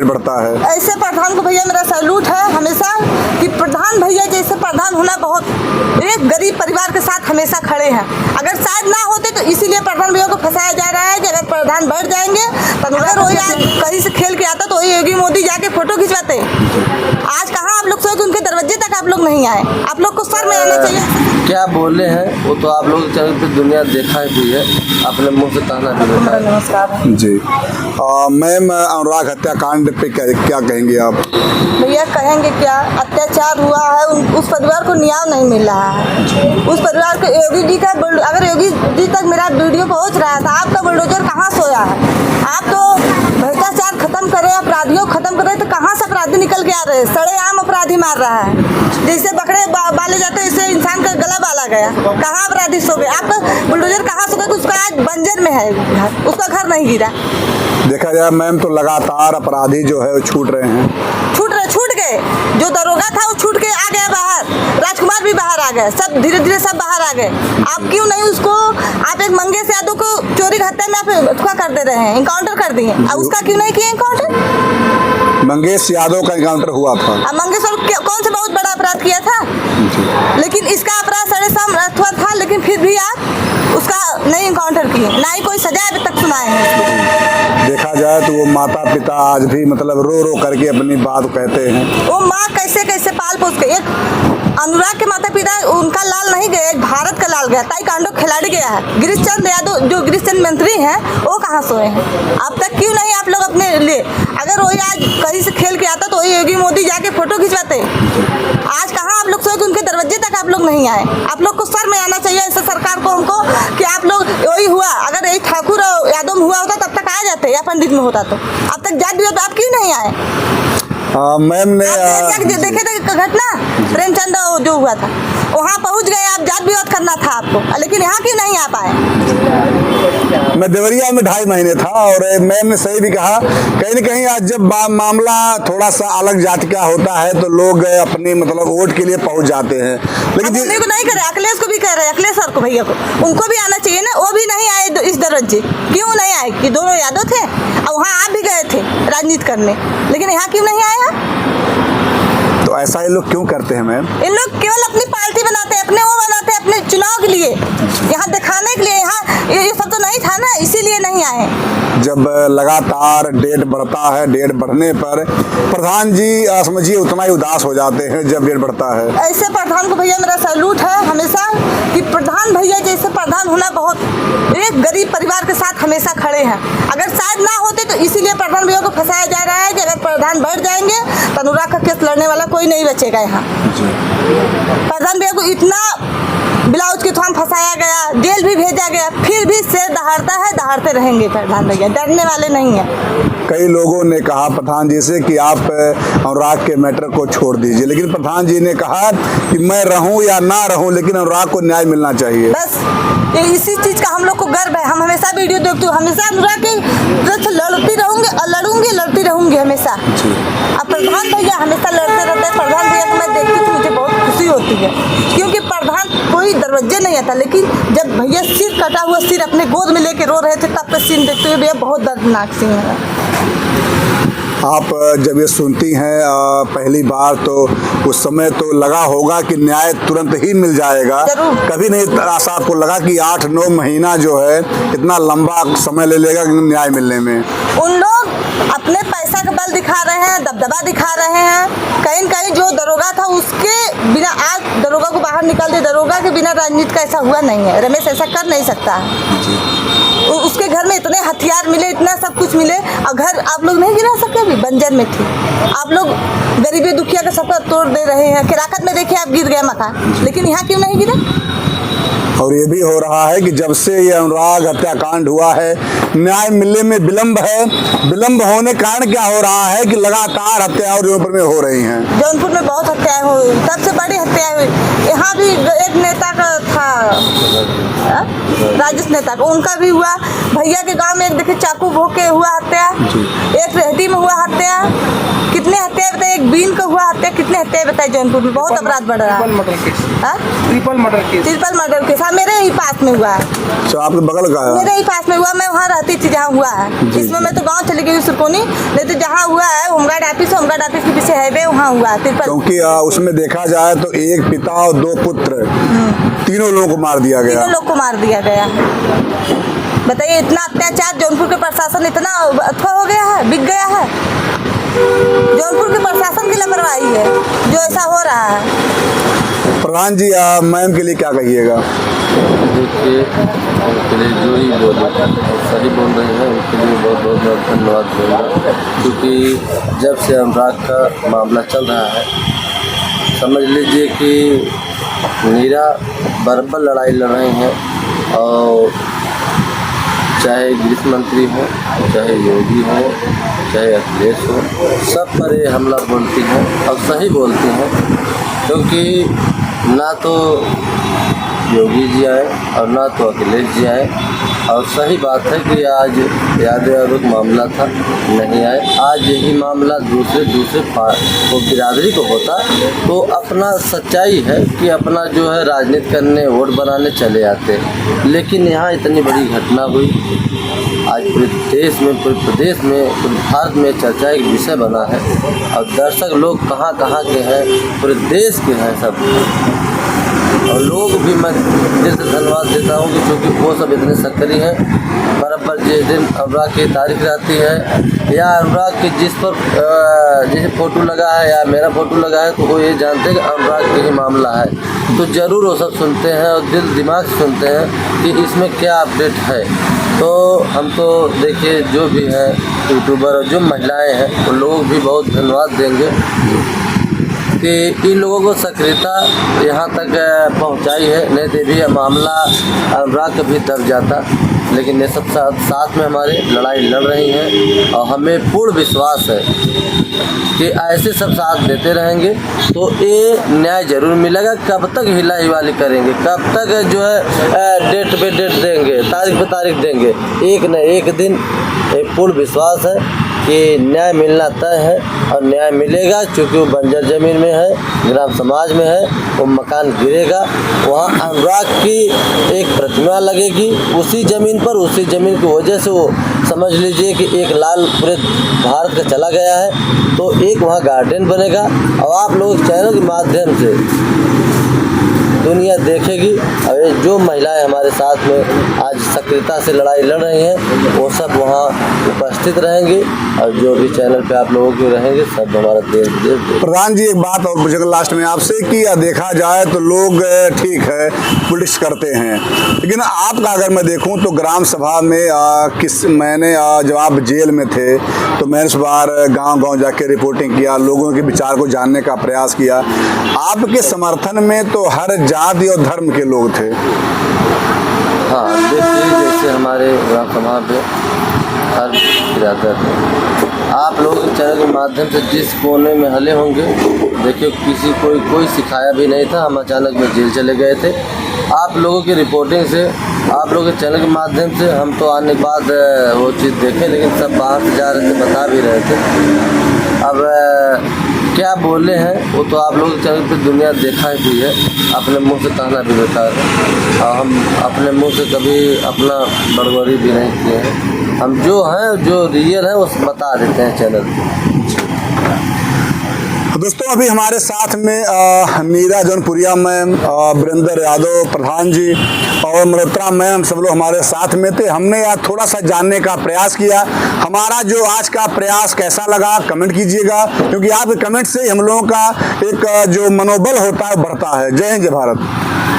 बढ़ता है। ऐसे प्रधान को भैया मेरा सैल्यूट है हमेशा कि प्रधान भैया जैसे प्रधान होना बहुत, एक गरीब परिवार के साथ हमेशा खड़े हैं। अगर शायद ना होते तो इसीलिए प्रधान भैया को फंसाया जा रहा है कि अगर प्रधान बैठ जाएंगे तो अगर वही आज कहीं से खेल के आता तो वही योगी मोदी जाके फोटो खिंचवाते। आज कहाँ आप लोग सोचे कि उनके दरवाजे तक आप लोग नहीं आए। आप लोग को सर में आना चाहिए। क्या बोले हैं वो तो आप लोग दुनिया देखा भी है, अपने मुंह से कहना भी है। नमस्कार जी मैम, अनुराग हत्याकांड पे क्या कहेंगे आप? भैया कहेंगे क्या, अत्याचार हुआ है, उस परिवार को न्याय नहीं मिल रहा है। उस परिवार को योगी जी का अगर योगी जी तक मेरा वीडियो पहुंच रहा था, आपका बुलडोजर कहाँ सोया है? आप तो भ्रष्टाचार खत्म करें, अपराधियों खत्म करें, तो कहाँ से अपराधी निकल के आ रहे हैं? सड़ेआम अपराधी मार रहा है, जैसे बकरे बाले जाते इससे इंसान का गला बाला गया। कहाँ अपराधी सो गए? आपका बुलडोजर कहाँ सो गया? उसका आज बंजर में है घर, उसका घर नहीं गिरा। देखा जाए मैम तो लगातार अपराधी जो है वो छूट रहे हैं, छूट गए। जो दरोगा था वो छूट के आ गया बाहर, राजकुमार भी बाहर आ गए, सब धीरे धीरे सब बाहर आ गए। आप क्यों नहीं उसको, आप एक मंगेश यादव को चोरी हत्या में आप क्या कर दे रहे हैं, इनकाउंटर कर दिए, अब उसका क्यों नहीं किया इनकाउंटर? मंगेश यादव का इनकाउंटर हुआ था। अब मंगेश कौन सा बहुत बड़ा अपराध किया था, लेकिन इसका अपराध सड़ेआम था, लेकिन फिर भी आप उसका नहीं इनकाउंटर किए, ना ही कोई सजा अभी तक सुनाए हैं। देखा जाए तो वो माता पिता आज भी मतलब रो रो करके अपनी बात कहते हैं। वो माँ कैसे कैसे पाल पोस के, एक अनुराग के माता पिता, उनका लाल नहीं गया, एक भारत का लाल गया, ताइक्वांडो खिलाड़ी गया है। गिरीश चंद्र यादव जो गिरीश चंद्र मंत्री हैं वो कहाँ सोए हैं? अब तक क्यों नहीं आप लोग अपने लिए, अगर वही आज कहीं से खेल के आता तो वही योगी मोदी जाके फोटो खिंचवाते। आज कहाँ आप लोग सोए कि उनके दरवाजे तक आप लोग नहीं आए। आप लोग को सर में आना चाहिए ऐसे सरकार को, हमको कि आप लोग वही हुआ, अगर यही ठाकुर यादव में हुआ होता तब तक आ जाते, या पंडित में होता तो अब तक जाट भी होता, आप क्यों नहीं आए? मैम ने देखे थे घटना प्रेमचंद जो हुआ था, वहाँ पहुँच गए, आप जात विरोध करना था आपको, लेकिन यहाँ क्यों नहीं आ पाए? मैं देवरिया में 2.5 महीने था और मैम ने सही भी कहा, कहीं न कहीं आज जब मामला थोड़ा सा अलग जाति का होता है तो लोग अपने मतलब वोट के लिए पहुंच जाते हैं, लेकिन को नहीं करे, अखिलेश को भी कह रहे हैं, अखिलेश सर को भैया को, उनको भी आना चाहिए ना, वो भी नहीं आए इस दरवाजे। क्यों नहीं आए? कि दोनों यादव थे और वहाँ आप भी गए थे राजनीति करने, लेकिन यहाँ क्यों नहीं आए? तो ऐसा ये लोग क्यों करते हैं मैम? इन लोग केवल अपनी पार्टी बनाते हैं, अपने वो बनाते हैं, अपने चुनाव के लिए, यहाँ दिखाने के लिए। यहाँ ये सब तो नहीं था ना, इसीलिए नहीं आए। जब लगातार डेट बढ़ता है, डेट बढ़ने पर प्रधान जी समझिए उतना ही उदास हो जाते हैं जब डेट बढ़ता है। ऐसे प्रधान को भैया मेरा सैल्यूट है हमेशा कि प्रधान भैया जैसे प्रधान होना बहुत, एक गरीब परिवार के साथ हमेशा खड़े हैं। अगर शायद ना होते तो इसीलिए प्रधान भैया को फंसाया जा रहा है कि अगर प्रधान बैठ जाएंगे तो अनुराग का केस लड़ने वाला कोई नहीं बचेगा यहाँ। प्रधान भैया को इतना ब्लाउज के थम फंसाया गया, जेल भी भेजा गया, फिर भी शेर दहाड़ता है, दहाड़ते रहेंगे। प्रधान भैया डरने वाले नहीं है। कई लोगों ने कहा प्रधान जी से कि आप अनुराग के मैटर को छोड़ दीजिए, लेकिन प्रधान जी ने कहा कि मैं रहूं या ना रहूं लेकिन अनुराग को न्याय मिलना चाहिए। बस इसी चीज का हम लोग को गर्व है। हम हमेशा वीडियो देखते हो, हमेशा अनुराग के लड़ती रहूंगी और लड़ती रहूंगी हमेशा। अब प्रधान भैया हमेशा लड़ते रहते हैं। प्रधान भैया को मैं देखती थी, मुझे बहुत खुशी होती है, क्योंकि प्रधान कोई दरवाजे नहीं आता, लेकिन जब भैया सिर कटा हुआ सिर अपने गोद में लेके रो रहे थे तब का सीन देखते हुए भैया बहुत दर्दनाक सीन है। आप जब ये सुनती हैं पहली बार तो उस समय तो लगा होगा कि न्याय तुरंत ही मिल जाएगा, कभी नहीं आशा आपको लगा कि 8-9 महीना जो है इतना लंबा समय ले लेगा न्याय मिलने में? उन लोग अपने पैसा का बल दिखा रहे हैं, दबदबा दिखा रहे हैं। कहीं कहीं जो दरोगा था उसके बिना, आज दरोगा को बाहर निकाल दे, दरोगा के बिना राजनीति का ऐसा हुआ नहीं है। रमेश ऐसा कर नहीं सकता है। उसके घर में इतने हथियार मिले, इतना सब कुछ मिले, और घर आप लोग नहीं गिरा सके, अभी बंजर में थी। आप लोग गरीबी दुखिया का सबका तोड़ दे रहे हैं। किराकत में देखिए आप गिर गया मकान, लेकिन यहाँ क्यों नहीं गिरा? और ये भी हो रहा है कि जब से ये अनुराग हत्याकांड हुआ है न्याय मिलने में विलम्ब है। विलम्ब होने कारण क्या हो रहा है कि लगातार हत्याएं जौनपुर में हो रही हैं। जौनपुर में बहुत हत्याएं हुई, सबसे बड़ी हत्याएं हुई। यहाँ भी एक नेता का था, राजेश नेता का, उनका भी हुआ। भैया के गांव में एक देखिए चाकू भोंक के हुआ हत्या, एक रेहटी में हुआ हत्या। कितने हत्या बताइए, एक बीन का हुआ हत्या, कितने हत्या बताइए जौनपुर में, बहुत अपराध बढ़ रहा ट्रिपल है। मर्डर केस, हाँ? Triple murder case. Triple murder case, हाँ मेरे ही पास में हुआ है, अच्छा आपके बगल का है। मेरे ही पास में हुआ, मैं वहाँ रहती थी जहाँ हुआ है। इसमें मैं तो गांव चली गई सुरकोनी, नहीं तो जहाँ हुआ है होमगार्ड ऑफिस के पीछे हाईवे, वहाँ हुआ है ट्रिपल। क्योंकि उसमें देखा जाए तो एक पिता और 2 पुत्र, तीनों लोगों को मार दिया गया। तीनों लोग को मार दिया गया। बताइए इतना अत्याचार, जौनपुर के प्रशासन इतना अथवा हो गया है, बिक गया है। जौनपुर के प्रशासन की लापरवाही है जो ऐसा हो रहा है। प्रधान जी मैम के लिए क्या कहिएगा? देखिए उनके लिए जो ही बोले सही बोल रही हैं, उनके लिए बहुत बहुत मैं धन्यवाद दूँगा, क्योंकि जब से अनुराग का मामला चल रहा है, समझ लीजिए कि नीरा बराबर लड़ाई लड़ रही हैं, और चाहे गृह मंत्री हो, चाहे योगी हो, चाहे अखिलेश हो, सब पर ये हमला बोलती हैं और सही बोलती हैं, क्योंकि ना तो योगी जी आए और ना तो अखिलेश जी आए, और सही बात है कि आज यादव का मामला था, नहीं आए। आज यही मामला दूसरे वो बिरादरी को होता तो अपना सच्चाई है कि अपना जो है राजनीति करने, वोट बनाने चले आते, लेकिन यहाँ इतनी बड़ी घटना हुई। आज पूरे देश में, पूरे प्रदेश में, पूरे भारत में चर्चा एक विषय बना है, और दर्शक लोग कहाँ कहाँ के हैं, पूरे देश के हैं सब, और लोग भी मैं दिल से धन्यवाद देता हूँ कि क्योंकि वो सब इतने सक्रिय हैं। बराबर जिस दिन अनुराग की तारीख रहती है या अनुराग के जिस पर जैसे फ़ोटो लगा है या मेरा फ़ोटो लगा है, तो वो ये जानते हैं कि अनुराग का ही मामला है, तो ज़रूर वो सब सुनते हैं और दिल दिमाग से सुनते हैं कि इसमें क्या अपडेट है। तो हम तो देखिए जो भी है यूट्यूबर और जो महिलाएँ हैं, वो लोग भी बहुत धन्यवाद देंगे कि इन लोगों को सक्रियता यहाँ तक पहुँचाई है, नहीं तो भी मामला अनुराग का भी दब जाता, लेकिन ये सब साथ में हमारे लड़ाई लड़ रही हैं, और हमें पूर्ण विश्वास है कि ऐसे सब साथ देते रहेंगे तो ये न्याय जरूर मिलेगा। कब तक हिला हिवाली करेंगे, कब तक जो है डेट पे डेट देंगे, तारीख पे तारीख देंगे, एक न एक दिन एक पूर्ण विश्वास है कि न्याय मिलना तय है, और न्याय मिलेगा, क्योंकि वो बंजर ज़मीन में है, ग्राम समाज में है, वो मकान गिरेगा, वहाँ अनुराग की एक प्रतिमा लगेगी उसी ज़मीन पर, उसी ज़मीन की वजह से वो समझ लीजिए कि एक लाल पूरे भारत का चला गया है, तो एक वहाँ गार्डन बनेगा, और आप लोग चैनल के माध्यम से दुनिया देखेगी। और ये जो महिलाएं हमारे साथ में आज सक्रियता से लड़ाई लड़ रही हैं, वो सब वहाँ उपस्थित रहेंगी, और जो भी चैनल पे आप लोगों के रहेंगे, सब हमारा देश। प्रधान जी एक बात और मुझे लास्ट में आपसे कि देखा जाए तो लोग ठीक है पॉलिटिक्स करते हैं, लेकिन आपका अगर मैं देखूं तो ग्राम सभा में मैंने जब आप जेल में थे तो मैंने इस बार गांव-गांव जाके रिपोर्टिंग किया, लोगों के विचार को जानने का प्रयास किया। आपके समर्थन में तो हर जाति और धर्म के लोग थे। हाँ देखिए, जैसे हमारे ग्राम सभा पे हर बिरादर है, आप लोग चैनल के माध्यम से जिस कोने में हले होंगे, देखिए किसी कोई सिखाया भी नहीं था, हम अचानक में जेल चले गए थे। आप लोगों की रिपोर्टिंग से, आप लोगों के चैनल के माध्यम से हम तो आने के बाद वो चीज़ देखे, लेकिन सब बाहर से जा रहे थे, बता भी रहे थे। अब क्या बोले हैं वो तो आप लोगों के चैनल पे दुनिया देखा ही है, अपने मुंह से कहना भी बेकार है, और हम अपने मुंह से कभी अपना बड़बड़ी भी नहीं किए हैं। हम जो हैं, जो रियल है, वो बता देते हैं चैनल। दोस्तों अभी हमारे साथ में नीरा जौनपुरिया मैम, वीरेंद्र यादव प्रधान जी और मल्होत्रा मैम, सब लोग हमारे साथ में थे। हमने यार थोड़ा सा जानने का प्रयास किया। हमारा जो आज का प्रयास कैसा लगा कमेंट कीजिएगा, क्योंकि आपके कमेंट से हम लोगों का एक जो मनोबल होता है बढ़ता है। जय हिंद, जय भारत।